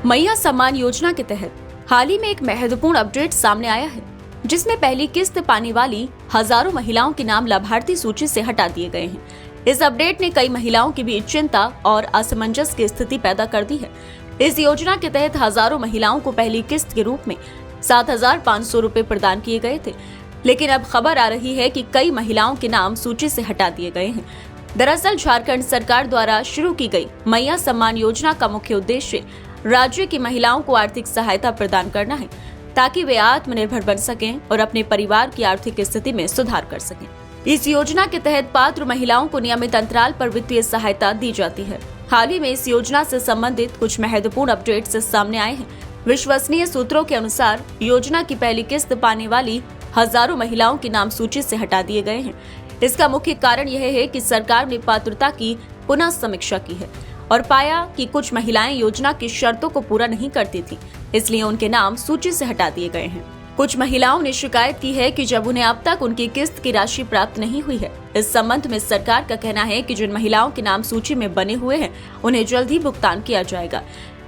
मैया सम्मान योजना के तहत हाल ही में एक महत्वपूर्ण अपडेट सामने आया है, जिसमें पहली किस्त पाने वाली हजारों महिलाओं के नाम लाभार्थी सूची से हटा दिए गए हैं। इस अपडेट ने कई महिलाओं की बीच चिंता और असमंजस की स्थिति पैदा कर दी है। इस योजना के तहत हजारों महिलाओं को पहली किस्त के रूप में 7,500 रुपए प्रदान किए गए थे, लेकिन अब खबर आ रही है कि कई महिलाओं के नाम सूची से हटा दिए गए हैं। दरअसल झारखंड सरकार द्वारा शुरू की गई मैया सम्मान योजना का मुख्य उद्देश्य राज्य की महिलाओं को आर्थिक सहायता प्रदान करना है, ताकि वे आत्मनिर्भर बन सकें और अपने परिवार की आर्थिक स्थिति में सुधार कर सकें। इस योजना के तहत पात्र महिलाओं को नियमित अंतराल पर वित्तीय सहायता दी जाती है। हाल ही में इस योजना से संबंधित कुछ महत्वपूर्ण अपडेट्स सामने आए हैं। विश्वसनीय सूत्रों के अनुसार योजना की पहली किस्त पाने वाली हजारों महिलाओं के नाम सूची से हटा दिए गए हैं। इसका मुख्य कारण यह है कि सरकार ने पात्रता की पुनः समीक्षा की है और पाया कि कुछ महिलाएं योजना की शर्तों को पूरा नहीं करती थी, इसलिए उनके नाम सूची से हटा दिए गए हैं। कुछ महिलाओं ने शिकायत की है कि जब उन्हें अब तक उनकी किस्त की राशि प्राप्त नहीं हुई है। इस संबंध में सरकार का कहना है कि जिन महिलाओं के नाम सूची में बने हुए हैं, उन्हें जल्द ही भुगतान किया जाएगा।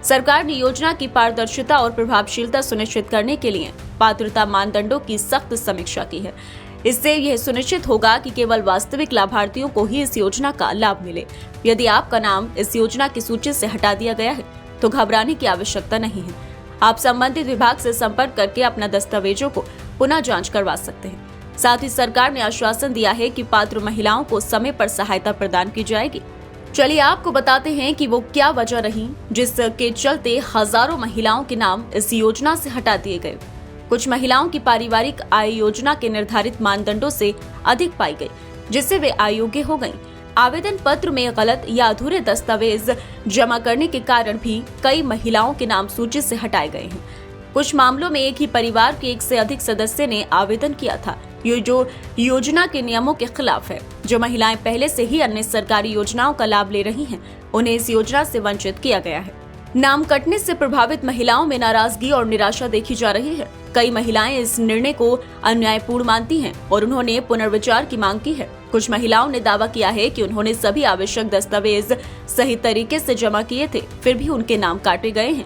सरकार ने योजना की पारदर्शिता और प्रभावशीलता सुनिश्चित करने के लिए पात्रता मानदंडों की सख्त समीक्षा की है। इससे यह सुनिश्चित होगा कि केवल वास्तविक लाभार्थियों को ही इस योजना का लाभ मिले। यदि आपका नाम इस योजना की सूची से हटा दिया गया है, तो घबराने की आवश्यकता नहीं है। आप संबंधित विभाग से संपर्क करके अपना दस्तावेजों को पुनः जांच करवा सकते हैं। साथ ही सरकार ने आश्वासन दिया है कि पात्र महिलाओं को समय पर सहायता प्रदान की जाएगी। चलिए आपको बताते हैं कि वो क्या वजह रही जिसके चलते हजारों महिलाओं के नाम इस योजना से हटा दिए गए। कुछ महिलाओं की पारिवारिक आय योजना के निर्धारित मानदंडों से अधिक पाई गई, जिससे वे अयोग्य हो गईं। आवेदन पत्र में गलत या अधूरे दस्तावेज जमा करने के कारण भी कई महिलाओं के नाम सूची से हटाए गए हैं। कुछ मामलों में एक ही परिवार के एक से अधिक सदस्य ने आवेदन किया था, ये जो योजना के नियमों के खिलाफ है। जो महिलाएं पहले से ही अन्य सरकारी योजनाओं का लाभ ले रही हैं, उन्हें इस योजना से वंचित किया गया है। नाम कटने से प्रभावित महिलाओं में नाराजगी और निराशा देखी जा रही है। कई महिलाएं इस निर्णय को अन्यायपूर्ण मानती हैं और उन्होंने पुनर्विचार की मांग की है। कुछ महिलाओं ने दावा किया है कि उन्होंने सभी आवश्यक दस्तावेज सही तरीके से जमा किए थे, फिर भी उनके नाम काटे गए हैं।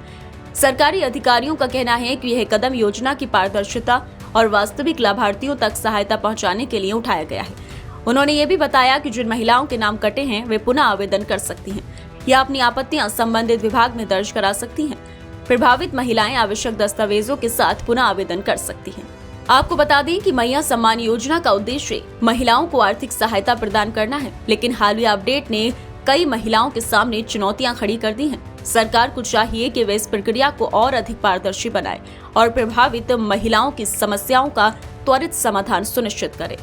सरकारी अधिकारियों का कहना है कि यह कदम योजना की पारदर्शिता और वास्तविक लाभार्थियों तक सहायता पहुंचाने के लिए उठाया गया है। उन्होंने ये भी बताया कि जिन महिलाओं के नाम कटे हैं, वे पुनः आवेदन कर सकती हैं या अपनी आपत्तियां संबंधित विभाग में दर्ज करा सकती हैं। प्रभावित महिलाएं आवश्यक दस्तावेजों के साथ पुनः आवेदन कर सकती हैं। आपको बता दें कि मैया सम्मान योजना का उद्देश्य महिलाओं को आर्थिक सहायता प्रदान करना है, लेकिन हालिया अपडेट ने कई महिलाओं के सामने चुनौतियां खड़ी कर दी हैं। सरकार को चाहिए कि वे इस प्रक्रिया को और अधिक पारदर्शी बनाए और प्रभावित महिलाओं की समस्याओं का त्वरित समाधान सुनिश्चित करे।